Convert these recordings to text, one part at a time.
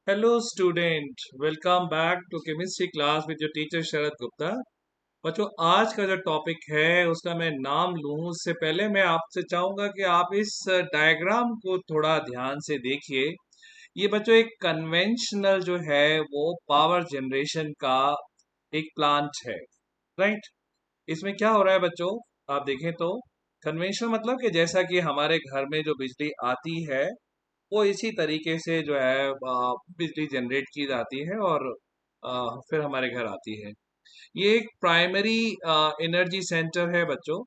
Hello student, welcome back to chemistry class with your teacher Sharad Gupta. बच्चों, आज का जो टॉपिक है उसका मैं नाम लूं उससे पहले मैं आपसे चाहूंगा कि आप इस डायग्राम को थोड़ा ध्यान से देखिए। ये बच्चों एक कन्वेंशनल जो है वो पावर जनरेशन का एक प्लांट है, राइट। इसमें क्या हो रहा है बच्चों, आप देखें तो कन्वेंशनल मतलब कि जैसा कि हमारे घर में जो बिजली आती है वो इसी तरीके से जो है बिजली जनरेट की जाती है और फिर हमारे घर आती है। ये एक प्राइमरी एनर्जी सेंटर है बच्चों।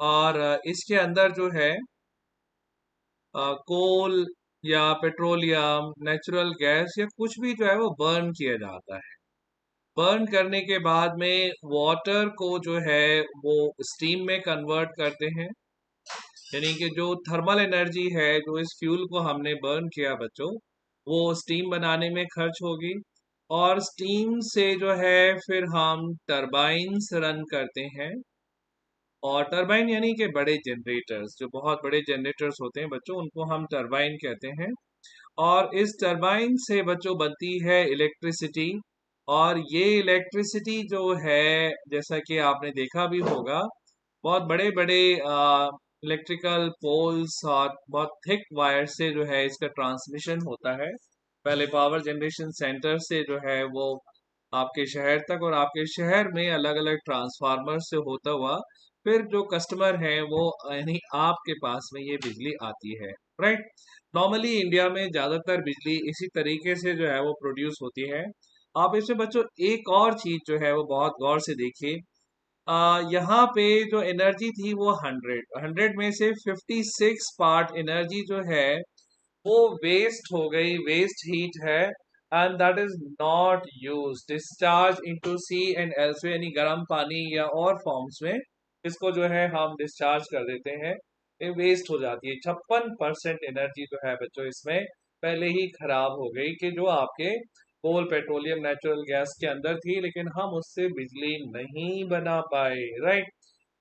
और इसके अंदर जो है कोल या पेट्रोलियम, नेचुरल गैस या कुछ भी जो है वो बर्न किया जाता है। बर्न करने के बाद में वाटर को जो है वो स्टीम में कन्वर्ट करते हैं। यानी कि जो थर्मल एनर्जी है जो इस फ्यूल को हमने बर्न किया बच्चों, वो स्टीम बनाने में खर्च होगी। और स्टीम से जो है फिर हम टरबाइन्स रन करते हैं। और टरबाइन यानी कि बड़े जनरेटर्स, जो बहुत बड़े जनरेटर्स होते हैं बच्चों, उनको हम टरबाइन कहते हैं। और इस टरबाइन से बच्चों बनती है इलेक्ट्रिसिटी। और ये इलेक्ट्रिसिटी जो है, जैसा कि आपने देखा भी होगा, बहुत बड़े बड़े इलेक्ट्रिकल पोल्स और बहुत थिक वायर से जो है इसका ट्रांसमिशन होता है। पहले पावर जनरेशन सेंटर से जो है वो आपके शहर तक, और आपके शहर में अलग अलग ट्रांसफार्मर से होता हुआ फिर जो कस्टमर है वो यानी आपके पास में ये बिजली आती है, राइट। नॉर्मली इंडिया में ज्यादातर बिजली इसी तरीके से जो है वो प्रोड्यूस होती है। आप इसमें बच्चों एक और चीज जो है वो बहुत गौर से देखिए। यहाँ पे जो एनर्जी थी वो 100 में से 56 पार्ट एनर्जी जो है वो वेस्ट हो गई, वेस्ट हीट है। And that is not use, discharge into sea and elsewhere, यानी गर्म पानी या और फॉर्म्स में इसको जो है हम डिस्चार्ज कर देते हैं। ये वेस्ट हो जाती है। 56% एनर्जी जो है बच्चों इसमें पहले ही खराब हो गई, कि जो आपके कोल, पेट्रोलियम, नेचुरल गैस के अंदर थी, लेकिन हम उससे बिजली नहीं बना पाए, राइट।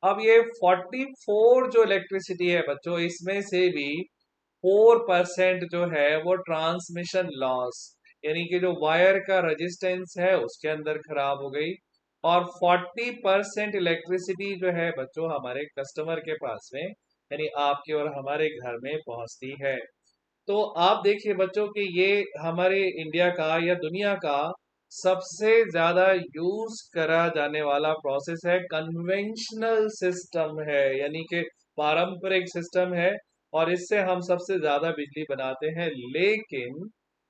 अब ये 44 जो इलेक्ट्रिसिटी है बच्चों, इसमें से भी 4% जो है वो ट्रांसमिशन लॉस, यानी कि जो वायर का रेजिस्टेंस है उसके अंदर खराब हो गई। और 40% इलेक्ट्रिसिटी जो है बच्चों हमारे कस्टमर के पास में, यानी आपके और हमारे घर में पहुंचती है। तो आप देखिए बच्चों कि ये हमारे इंडिया का या दुनिया का सबसे ज्यादा यूज करा जाने वाला प्रोसेस है, कन्वेंशनल सिस्टम है, यानी कि पारंपरिक सिस्टम है। और इससे हम सबसे ज्यादा बिजली बनाते हैं, लेकिन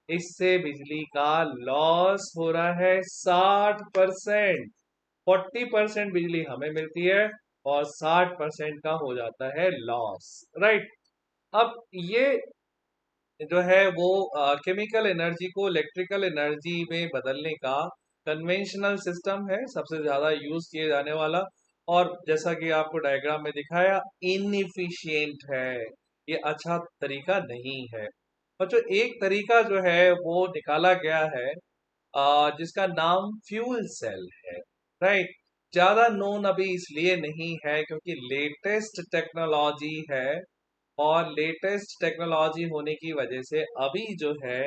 इससे बिजली का लॉस हो रहा है 60%। 40% बिजली हमें मिलती है और 60% का हो जाता है लॉस, राइट। अब ये जो है वो केमिकल एनर्जी को इलेक्ट्रिकल एनर्जी में बदलने का कन्वेंशनल सिस्टम है, सबसे ज्यादा यूज किए जाने वाला। और जैसा कि आपको डायग्राम में दिखाया, इनइफिशियंट है, ये अच्छा तरीका नहीं है। और जो एक तरीका जो है वो निकाला गया है, जिसका नाम फ्यूल सेल है, राइट। ज्यादा नोन अभी इसलिए नहीं है क्योंकि लेटेस्ट टेक्नोलॉजी है। और लेटेस्ट टेक्नोलॉजी होने की वजह से अभी जो है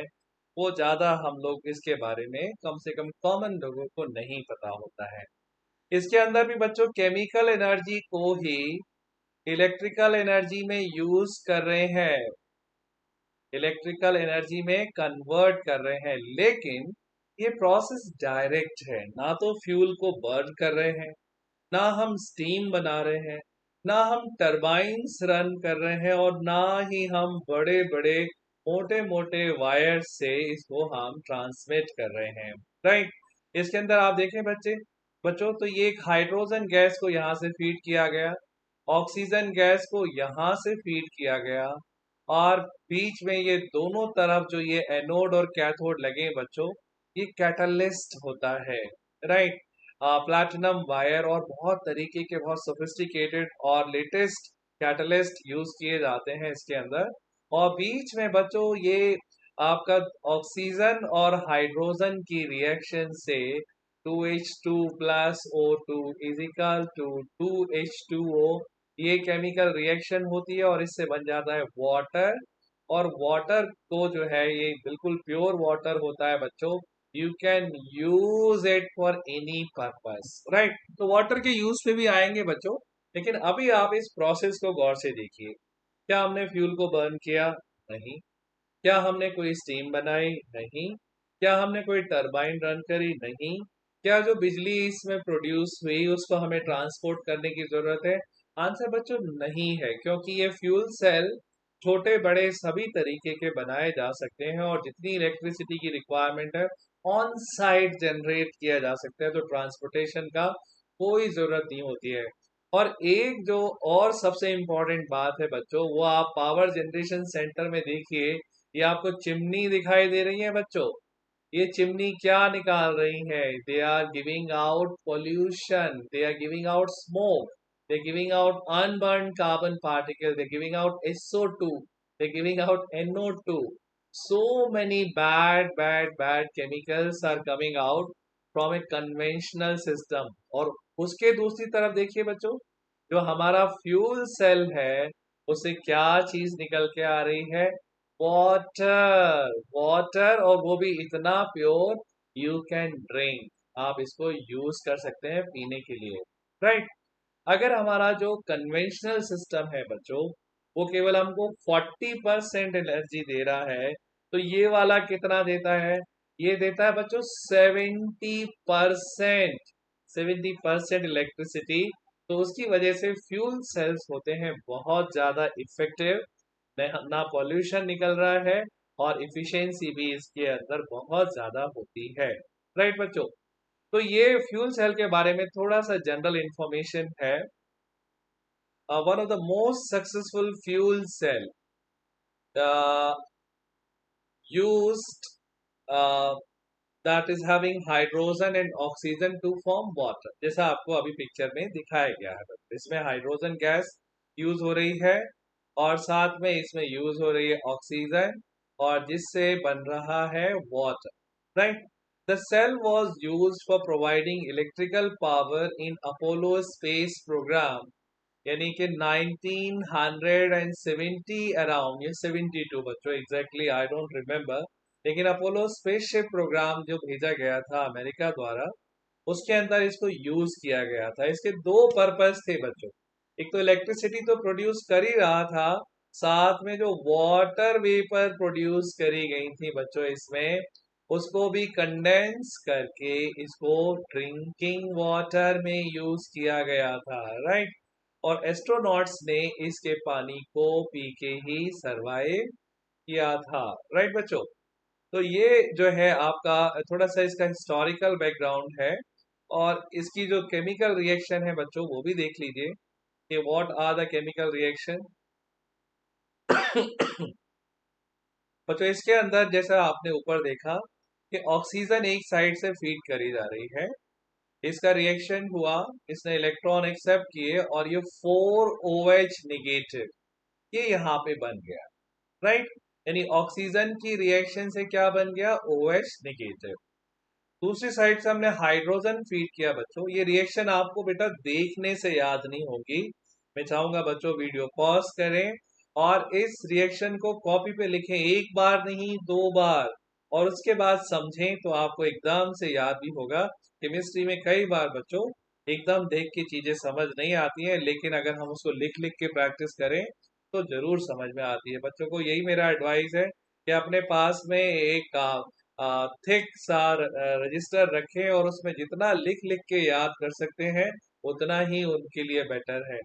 वो ज्यादा हम लोग इसके बारे में, कम से कम कॉमन लोगों को नहीं पता होता है। इसके अंदर भी बच्चों केमिकल एनर्जी को ही इलेक्ट्रिकल एनर्जी में यूज कर रहे हैं, इलेक्ट्रिकल एनर्जी में कन्वर्ट कर रहे हैं। लेकिन ये प्रोसेस डायरेक्ट है, ना तो फ्यूल को बर्न कर रहे हैं, ना हम स्टीम बना रहे हैं, ना हम टरबाइन्स रन कर रहे हैं, और ना ही हम बड़े बड़े मोटे मोटे वायर से इसको हम ट्रांसमिट कर रहे हैं, राइट। इसके अंदर आप देखें बच्चों, तो ये एक हाइड्रोजन गैस को यहाँ से फीड किया गया, ऑक्सीजन गैस को यहाँ से फीड किया गया। और बीच में ये दोनों तरफ जो ये एनोड और कैथोड लगे बच्चों, ये कैटलिस्ट होता है, राइट। प्लैटिनम वायर और बहुत तरीके के बहुत सोफिस्टिकेटेड और लेटेस्ट कैटलिस्ट यूज किए जाते हैं इसके अंदर। और बीच में बच्चों ये आपका ऑक्सीजन और हाइड्रोजन की रिएक्शन से 2H2 + O2 is equal to 2H2O, ये केमिकल रिएक्शन होती है और इससे बन जाता है वाटर। और वाटर को जो है ये बिल्कुल प्योर वाटर होता है बच्चों। You can use it for any purpose, right. तो वाटर के यूज पे भी आएंगे बच्चों, लेकिन अभी आप इस प्रोसेस को गौर से देखिए। क्या हमने फ्यूल को बर्न किया? नहीं। क्या हमने कोई स्टीम बनाई? नहीं। क्या हमने कोई टरबाइन रन करी? नहीं। क्या जो बिजली इसमें प्रोड्यूस हुई उसको हमें ट्रांसपोर्ट करने की जरूरत है? आंसर बच्चों नहीं है, क्योंकि ये फ्यूल सेल छोटे बड़े सभी तरीके के बनाए जा सकते हैं और जितनी इलेक्ट्रिसिटी की रिक्वायरमेंट है ऑन साइट जनरेट किया जा सकता है, तो ट्रांसपोर्टेशन का कोई जरूरत नहीं होती है। और एक जो और सबसे इम्पोर्टेंट बात है बच्चों, वो आप पावर जनरेशन सेंटर में देखिए, ये आपको चिमनी दिखाई दे रही है बच्चों। ये चिमनी क्या निकाल रही है? They are giving out pollution, they are giving out smoke, they are giving out unburnt carbon particle, they are giving out SO2, they are giving out NO2. So many bad chemicals are coming out from a conventional system. और उसके दूसरी तरफ देखिए बच्चों, जो हमारा fuel cell है उससे क्या चीज निकल के आ रही है? वाटर, वाटर, और वो भी इतना प्योर, यू कैन ड्रिंक, आप इसको यूज कर सकते हैं पीने के लिए, राइट। अगर हमारा जो कन्वेंशनल सिस्टम है बच्चों, वो केवल हमको 40% एनर्जी दे रहा है, तो ये वाला कितना देता है? ये देता है बच्चों 70%, 70% इलेक्ट्रिसिटी। तो उसकी वजह से फ्यूल सेल्स होते हैं बहुत ज्यादा इफेक्टिव, ना पॉल्यूशन निकल रहा है और इफिशियंसी भी इसके अंदर बहुत ज्यादा होती है, राइट बच्चों। तो ये फ्यूल सेल के बारे में थोड़ा सा जनरल इंफॉर्मेशन है। One of the most successful fuel cell uh, used uh, that is having hydrogen and oxygen to form water, जैसा आपको अभी पिक्चर में दिखाया गया है। इसमें हाइड्रोजन गैस यूज हो रही है और साथ में इसमें यूज हो रही है ऑक्सीजन, और जिससे बन रहा है water, right. The cell was used for providing electrical power in Apollo space program, यानी कि 1970 अराउंड, ये 72 बच्चों, एग्जैक्टली आई डोंट रिमेम्बर। लेकिन अपोलो स्पेसशिप प्रोग्राम जो भेजा गया था अमेरिका द्वारा, उसके अंदर इसको यूज किया गया था। इसके दो पर्पस थे बच्चों। एक तो इलेक्ट्रिसिटी तो प्रोड्यूस कर ही रहा था, साथ में जो वाटर वेपर प्रोड्यूस करी गई थी बच्चों इसमें, उसको भी कंडेंस करके इसको ड्रिंकिंग वाटर में यूज किया गया था, राइट। और एस्ट्रोनॉट्स ने इसके पानी को पी के ही सरवाइव किया था, राइट बच्चों। तो ये जो है आपका थोड़ा सा इसका हिस्टोरिकल बैकग्राउंड है, और इसकी जो केमिकल रिएक्शन है बच्चों वो भी देख लीजिए कि what are the chemical reaction. बच्चों इसके अंदर जैसा आपने ऊपर देखा कि ऑक्सीजन एक साइड से फीड करी जा रही है, इसका रिएक्शन हुआ, इसने इलेक्ट्रॉन एक्सेप्ट किए और ये 4OH नेगेटिव ये यहाँ पे बन गया, राइट। यानी ऑक्सीजन की रिएक्शन से क्या बन गया? OH negative. दूसरी साइड से हमने हाइड्रोजन फीड किया बच्चों। ये रिएक्शन आपको बेटा देखने से याद नहीं होगी, मैं चाहूंगा बच्चों वीडियो पॉज करें और इस रिएक्शन को कॉपी पे लिखें, एक बार नहीं 2 बार, और उसके बाद समझें तो आपको एकदम से याद भी होगा। केमिस्ट्री में कई बार बच्चों एकदम देख के चीजें समझ नहीं आती हैं, लेकिन अगर हम उसको लिख लिख के प्रैक्टिस करें तो जरूर समझ में आती है। बच्चों को यही मेरा एडवाइस है कि अपने पास में एक थिक सा रजिस्टर रखें और उसमें जितना लिख लिख के याद कर सकते हैं उतना ही उनके लिए बेटर है।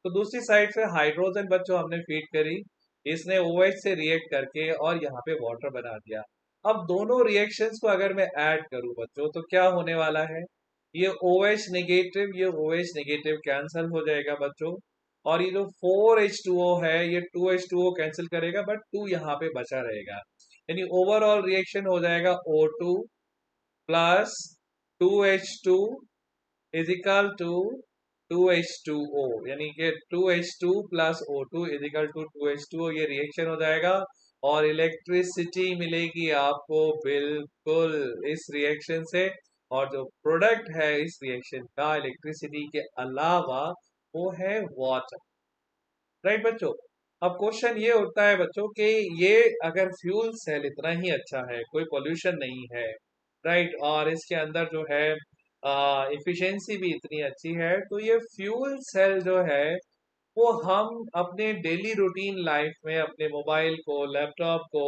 तो दूसरी साइड से हाइड्रोजन बच्चों हमने फीड करी, इसने OH से रिएक्ट करके और यहाँ पे वाटर बना दिया। अब दोनों रिएक्शंस को अगर मैं ऐड करूं बच्चों तो क्या होने वाला है? ये OH नेगेटिव, ये OH नेगेटिव कैंसिल हो जाएगा बच्चों, और ये जो 4H2O है ये 2H2O कैंसिल करेगा, बट 2 यहाँ पे बचा रहेगा। यानी ओवरऑल रिएक्शन हो जाएगा O2 plus 2H2 is equal to 2H2O, यानी कि 2H2 plus O2 is equal to 2H2O, ये रिएक्शन हो जाएगा और इलेक्ट्रिसिटी मिलेगी आपको बिल्कुल इस रिएक्शन से। और जो प्रोडक्ट है इस रिएक्शन का इलेक्ट्रिसिटी के अलावा वो है वाटर, राइट बच्चों। अब क्वेश्चन ये उठता है बच्चों कि ये अगर फ्यूल सेल इतना ही अच्छा है, कोई पोल्यूशन नहीं है, राइट, और इसके अंदर जो है इफिशिएंसी भी इतनी अच्छी है, तो ये फ्यूल सेल जो है वो हम अपने डेली रूटीन लाइफ में अपने मोबाइल को, लैपटॉप को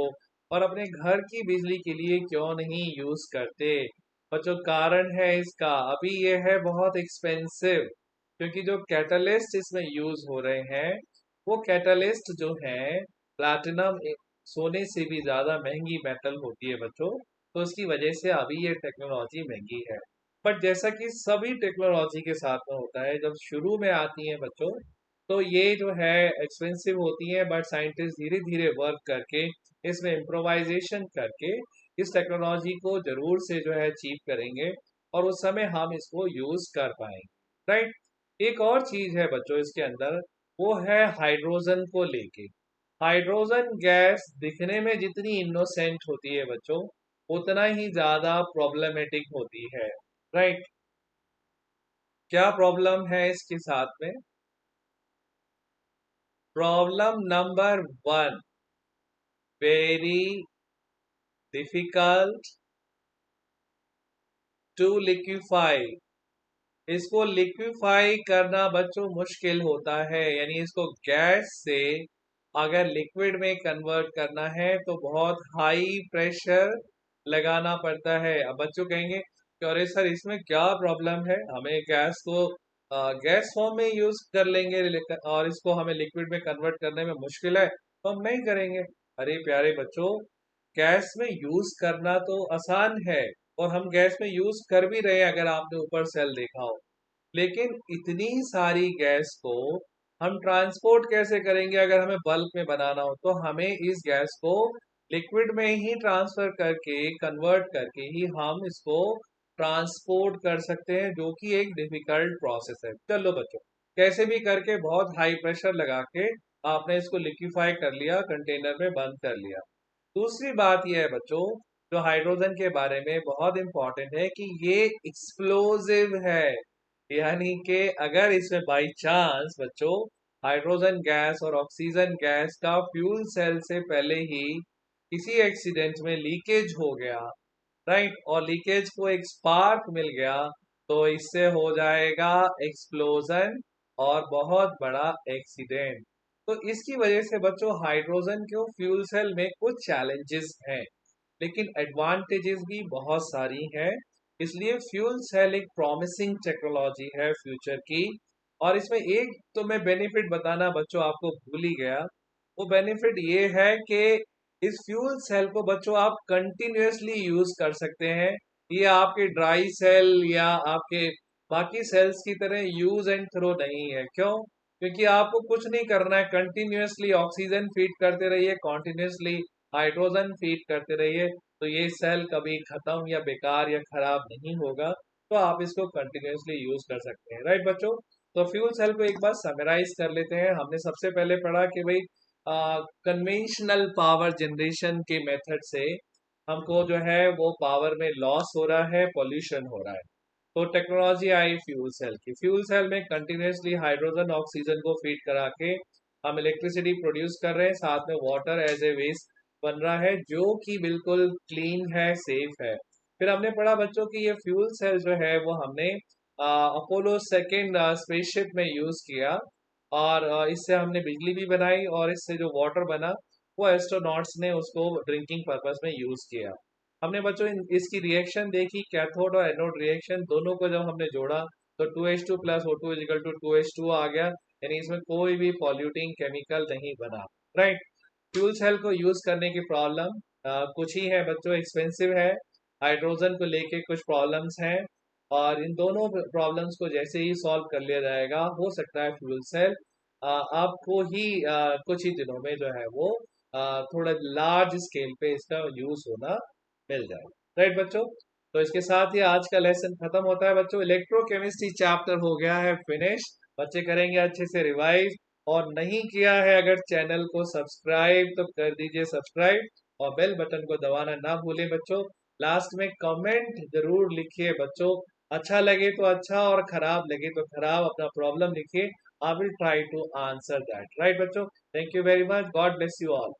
और अपने घर की बिजली के लिए क्यों नहीं यूज करते। और जो कारण है इसका, अभी ये है बहुत एक्सपेंसिव, क्योंकि जो कैटलिस्ट इसमें यूज हो रहे हैं वो कैटलिस्ट जो है प्लैटिनम, सोने से भी ज्यादा महंगी मेटल होती है बच्चों, तो उसकी वजह से अभी ये टेक्नोलॉजी महंगी है। बट जैसा कि सभी टेक्नोलॉजी के साथ में होता है, जब शुरू में आती है बच्चों तो ये जो है एक्सपेंसिव होती है, बट साइंटिस्ट धीरे धीरे वर्क करके इसमें इम्प्रोवाइजेशन करके इस टेक्नोलॉजी को जरूर से जो है अचीव करेंगे और उस समय हम इसको यूज कर पाएंगे, राइट। एक और चीज है बच्चों इसके अंदर, वो है हाइड्रोजन को लेके। हाइड्रोजन गैस दिखने में जितनी इनोसेंट होती है बच्चों, उतना ही ज्यादा प्रॉब्लमेटिक होती है, राइट। क्या प्रॉब्लम है इसके साथ में? Problem number one, very difficult to liquefy. इसको लिक्विफाई करना बच्चों मुश्किल होता है, यानी इसको गैस से अगर लिक्विड में कन्वर्ट करना है तो बहुत हाई प्रेशर लगाना पड़ता है। अब बच्चों कहेंगे कि अरे सर इसमें क्या प्रॉब्लम है, हमें गैस को गैस फॉर्म में यूज कर लेंगे और इसको हमें लिक्विड में कन्वर्ट करने में मुश्किल है तो हम नहीं करेंगे। अरे प्यारे बच्चों, गैस में यूज करना तो आसान है और हम गैस में यूज कर भी रहे हैं, अगर आपने ऊपर सेल देखा हो। लेकिन इतनी सारी गैस को हम ट्रांसपोर्ट कैसे करेंगे? अगर हमें बल्क में बनाना हो तो हमें इस गैस को लिक्विड में ही ट्रांसफर करके, कन्वर्ट करके ही हम इसको ट्रांसपोर्ट कर सकते हैं, जो कि एक डिफिकल्ट प्रोसेस है। चलो बच्चों, कैसे भी करके बहुत हाई प्रेशर लगा के आपने इसको लिक्विफाई कर लिया, कंटेनर में बंद कर लिया। दूसरी बात यह है बच्चों, जो हाइड्रोजन के बारे में बहुत इंपॉर्टेंट है, कि ये एक्सप्लोजिव है। यानी कि अगर इसमें बाई चांस बच्चों हाइड्रोजन गैस और ऑक्सीजन गैस का फ्यूल सेल से पहले ही किसी एक्सीडेंट में लीकेज हो गया, राइट, और लीकेज को एक स्पार्क मिल गया, तो इससे हो जाएगा एक्सप्लोजन और बहुत बड़ा एक्सीडेंट। तो इसकी वजह से बच्चों हाइड्रोजन के फ्यूल सेल में कुछ चैलेंजेस हैं, लेकिन एडवांटेजेस भी बहुत सारी हैं। इसलिए फ्यूल सेल एक प्रॉमिसिंग टेक्नोलॉजी है फ्यूचर की। और इसमें एक तो मैं बेनिफिट बताना बच्चों आपको भूल ही गया। वो बेनिफिट ये है कि इस फ्यूल सेल को बच्चों आप कंटिन्यूअसली यूज कर सकते हैं। ये आपके ड्राई सेल या आपके बाकी सेल्स की तरह यूज एंड थ्रो नहीं है। क्यों? क्योंकि आपको कुछ नहीं करना है, कंटिन्यूअसली ऑक्सीजन फीड करते रहिए, कंटिन्यूअसली हाइड्रोजन फीड करते रहिए, तो ये सेल कभी खत्म या बेकार या खराब नहीं होगा। तो आप इसको कंटिन्यूअसली यूज कर सकते हैं, राइट बच्चों। तो फ्यूल सेल को एक बार समराइज कर लेते हैं। हमने सबसे पहले पढ़ा कि भाई कन्वेंशनल पावर जनरेशन के मेथड से हमको जो है वो पावर में लॉस हो रहा है, पॉल्यूशन हो रहा है। तो टेक्नोलॉजी आई फ्यूल सेल की। फ्यूल सेल में कंटिन्यूअसली हाइड्रोजन ऑक्सीजन को फीड करा के हम इलेक्ट्रिसिटी प्रोड्यूस कर रहे हैं, साथ में वाटर एज ए वेस्ट बन रहा है, जो कि बिल्कुल क्लीन है, सेफ है। फिर हमने पढ़ा बच्चों कि ये फ्यूल सेल जो है वो हमने अपोलो सेकेंड स्पेसशिप में यूज किया, और इससे हमने बिजली भी बनाई, और इससे जो वाटर बना वो एस्ट्रोनॉट्स ने उसको ड्रिंकिंग पर्पस में यूज किया। हमने बच्चों इसकी रिएक्शन देखी, कैथोड और एनोड रिएक्शन दोनों को जब हमने जोड़ा तो 2H2 plus O2 is equal to 2H2 आ गया, यानी इसमें कोई भी पॉल्यूटिंग केमिकल नहीं बना, राइट। फ्यूल सेल को यूज करने की प्रॉब्लम कुछ ही है बच्चों, एक्सपेंसिव है, हाइड्रोजन को लेके कुछ प्रॉब्लम्स हैं, और इन दोनों प्रॉब्लम्स को जैसे ही सॉल्व कर लिया जाएगा, हो सकता है फ्यूल सेल आपको ही कुछ ही दिनों में जो है वो थोड़ा लार्ज स्केल पे इसका यूज होना मिल जाए, राइट बच्चों। तो इसके साथ ही आज का लेसन खत्म होता है बच्चों। इलेक्ट्रोकेमिस्ट्री चैप्टर हो गया है फिनिश। बच्चे करेंगे अच्छे से रिवाइज, और नहीं किया है अगर चैनल को सब्सक्राइब तो कर दीजिए सब्सक्राइब, और बेल बटन को दबाना ना भूलें बच्चों। लास्ट में कमेंट जरूर लिखिए बच्चों, अच्छा लगे तो अच्छा और खराब लगे तो खराब, अपना प्रॉब्लम लिखिए। I will try to answer that, right बच्चों। Thank you very much, God bless you all.